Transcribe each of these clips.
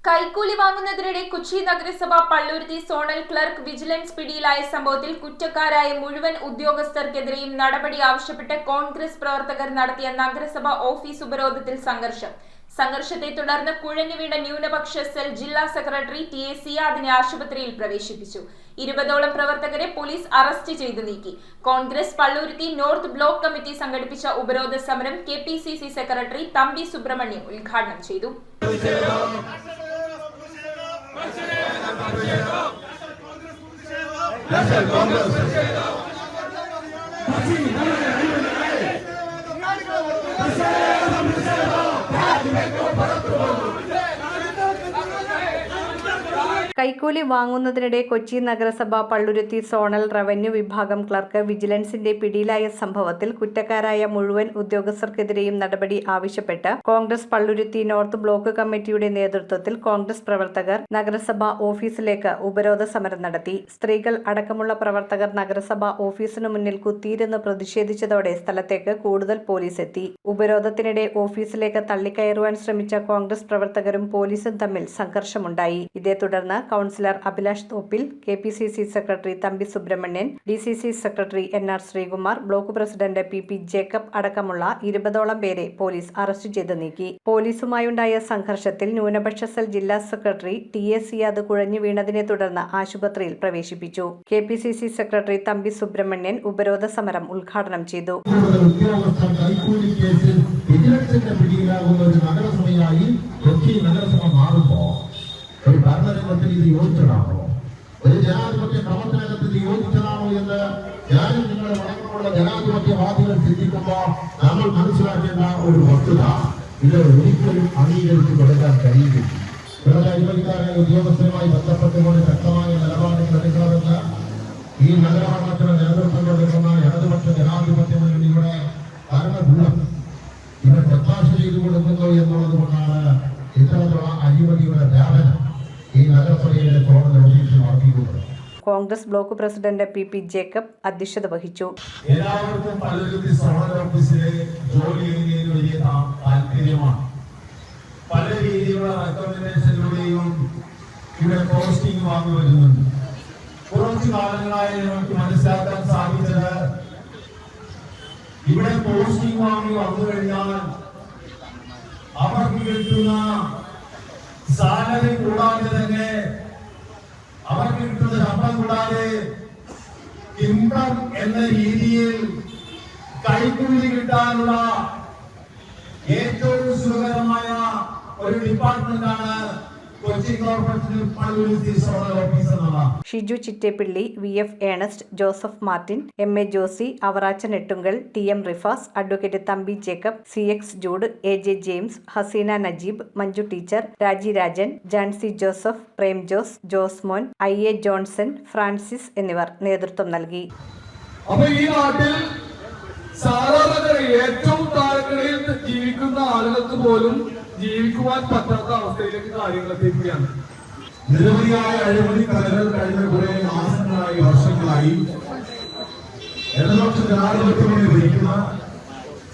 കൈക്കൂലി വാങ്ങുന്നതിനിടെ കൊച്ചി നഗരസഭ Palluruthy zonal clerk vigilance പിടിയിലായ സംഭവത്തിൽ കുറ്റക്കാരായ മുഴുവൻ ഉദ്യോഗസ്ഥർക്കെതിരെയും നടപടി ആവശ്യപ്പെട്ട് കോൺഗ്രസ് പ്രവർത്തകർ നടത്തിയ നഗരസഭ ഓഫീസ് ഉപരോധത്തിൽ സംഘർഷത്തെ തുടർന്ന് കുഴഞ്ഞു വീണ ന്യൂനപക്ഷ സെൽ ജില്ലാ സെക്രട്ടറി ടി എ സിയാദിനെ ആശുപത്രിയിൽ പ്രവേശിപ്പിച്ചു. 20ഓളം പ്രവർത്തകരെ പോലീസ് അറസ്റ്റ് ചെയ്തു നീക്കി. Congress Palluruthy north block committee സംഘടിപ്പിച്ച ഉപരോധ സമരം KPCC സെക്രട്ടറി തമ്പി സുബ്രഹ്മണ്യം ഉദ്ഘാടനം ചെയ്തു. കൈക്കൂലി വാങ്ങുന്നതിനിടെ കൊച്ചി നഗരസഭ പള്ളുരുത്തി സോണൽ റവന്യൂ വിഭാഗം ക്ലർക്ക് വിജിലൻസിന്റെ പിടിയിലായ സംഭവത്തിൽ കുറ്റക്കാരായ മുഴുവൻ ഉദ്യോഗസ്ഥർക്കെതിരെയും നടപടി ആവശ്യപ്പെട്ട് കോൺഗ്രസ് പള്ളുരുത്തി നോർത്ത് ബ്ലോക്ക് കമ്മിറ്റിയുടെ നേതൃത്വത്തിൽ കോൺഗ്രസ് പ്രവർത്തകർ നഗരസഭ ഓഫീസിലേക്ക് ഉപരോധ സമരം നടത്തി. സ്ത്രീകൾ അടക്കമുള്ള പ്രവർത്തകർ നഗരസഭ ഓഫീസിനു മുന്നിൽ കുത്തിയിരുന്ന് പ്രതിഷേധിച്ചതോടെ സ്ഥലത്തേക്ക് കൂടുതൽ പോലീസ് എത്തി. ഉപരോധത്തിനിടെ ഓഫീസിലേക്ക് തള്ളിക്കയറുവാൻ ശ്രമിച്ച കോൺഗ്രസ് പ്രവർത്തകരും പോലീസും തമ്മിൽ സംഘർഷമുണ്ടായി. ഇതേ തുടർന്ന് councillor Abhilash Thoppil, KPCC secretary Thampi Subramanian, DCC secretary NR Sreekumar, block president PP Jacob അടക്കമുള്ള 20ഓളം പേരെ പോലീസ് അറസ്റ്റ് ചെയ്ത് നീക്കി. പോലീസുമായുണ്ടായ സംഘർഷത്തിൽ ന്യൂനപക്ഷ സെൽ ജില്ലാ സെക്രട്ടറി TA സിയാദ് കുഴഞ്ഞു വീണതിനെ തുടർന്ന് ആശുപത്രിയിൽ പ്രവേശിപ്പിച്ചു. KPCC സെക്രട്ടറി തമ്പി സുബ്രഹ്മണ്യൻ ഉപരോധ സമരം ഉദ്ഘാടനം ചെയ്തു. ഒരു ഭരണരംഗത്തിൽ ഇത് യോജിച്ചതാണോ, ഒരു ജനാധിപത്യ പ്രവർത്തനത്തിൽ ഇത് യോജിച്ചതാണോ എന്ന് ഞാനും നിങ്ങളുടെ വടക്കമുള്ള ജനാധിപത്യവാദികൾ ചിന്തിക്കുമ്പോൾ നമ്മൾ മനസ്സിലാക്കേണ്ട ഒരു വസ്തുത, ഇത് ഒരിക്കലും അംഗീകരിച്ചു കൊടുക്കാൻ കഴിയില്ല. ഇവിടെ അഴിമതിക്കാരായ ഉദ്യോഗസ്ഥരുമായി ബന്ധപ്പെട്ടുകൊണ്ട് ശക്തമായ നിലപാടുകൾ എടുക്കണമെന്ന് ഈ നഗരഭരണത്തിന് നേതൃത്വം കൊടുക്കുന്ന ഇടതുപക്ഷ ജനാധിപത്യ മുന്നണിയുടെ ഭരണകൂടം ഇവർ പ്രത്യാശ ചെയ്തു കൊടുക്കുന്നു എന്നുള്ളത് കൊണ്ടാണ് ഇത്തരത്തിലുള്ള അഴിമതിയുടെ വ്യാപനം ഈ നഗരസഭയിലെ കോടതി ഓഫീസിൽ നടത്തിയിട്ടുള്ളത്. Congress block president PP Jacob അധ്യക്ഷത വഹിച്ചു. എല്ലാവർക്കും പള്ളുരുത്തി സോണൽ ഓഫീസിലെ ജോലി ചെയ്യുന്നതിന് വലിയ താല്പര്യമാണ്. പല രീതിയിലുള്ള റെക്കമെൻഡേഷനിലൂടെയും ഇവിടെ പോസ്റ്റിംഗ് വാങ്ങി വരുന്നുണ്ട്. കുറച്ചു കാലങ്ങളായി നമുക്ക് മനസ്സിലാക്കാൻ സാധിച്ചത്, ഇവിടെ പോസ്റ്റിംഗ് വാങ്ങി വന്നു കഴിഞ്ഞാൽ അവർക്ക് കിട്ടുന്ന സാലറി കൂടാതെ തന്നെ അവർക്ക് കിട്ടുന്ന ശമ്പളം കൂടാതെ ഇൻകം എന്ന രീതിയിൽ കൈക്കൂലി കിട്ടാനുള്ള ഏറ്റവും സുഖകരമായ ഒരു ഡിപ്പാർട്ട്മെന്റാണ് Kochi corporation Palluruthy zonal office എന്നുള്ളത്. Shiju Chittilappilly, VF Ernest, Joseph Martin, MA Josie, Avarachan Ettungal, TM Rifas, advocate Thampi Jacob, CX Jude, AJ James, Haseena Najeeb, Manju teacher, Raji Rajan, Jancy Joseph, Prem Jose, Josemon, IA Johnson, Francis എന്നിവർ നേതൃത്വം നൽകി. ഈ നാട്ടിൽ സാധാരണ ഏറ്റവും താഴെക്കടയിൽ ജീവിക്കുന്ന ആളുകൾക്ക് പോലും ജീവിക്കുവാൻ പറ്റാത്ത അവസ്ഥയിലേക്ക് കാര്യങ്ങൾ എത്തിക്കുകയാണ്. നിരവധിയായ അഴിമതി കഥകൾ കഴിഞ്ഞ കുറെ മാസങ്ങളായി, വർഷങ്ങളായി ഇടതുപക്ഷ ജനാധിപത്യത്തെ ഭരിക്കുന്ന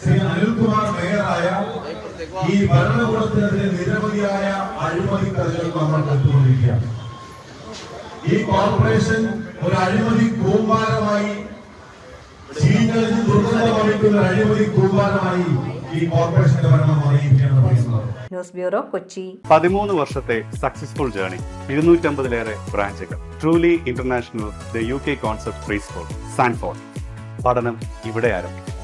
ശ്രീ അനിൽകുമാർ മേയറായ ഈ ഭരണകൂടത്തിനെതിരെ നിരവധിയായ അഴിമതി കഥകൾ നമ്മൾ കണ്ടുകൊണ്ടിരിക്കുകയാണ്. ഈ കോർപ്പറേഷൻ ഒരു അഴിമതി കൂമ്പാരമായി, ചീഞ്ഞളിഞ്ഞ് ദുർഗന്ധമടിക്കുന്ന അഴിമതി കൂമ്പാരമായി ഈ കോർപ്പറേഷന്റെ ഭരണം അറിയിക്കുകയാണ് പറയുന്നത്. News bureau, Kochi. 13 വർഷത്തെ സക്സസ്ഫുൾ ജേർണി, 250-ലേറെ ബ്രാഞ്ചുകൾ, truly international, the UK concept pre school, Sanford. പഠനം ഇവിടെ ആരംഭിക്കും.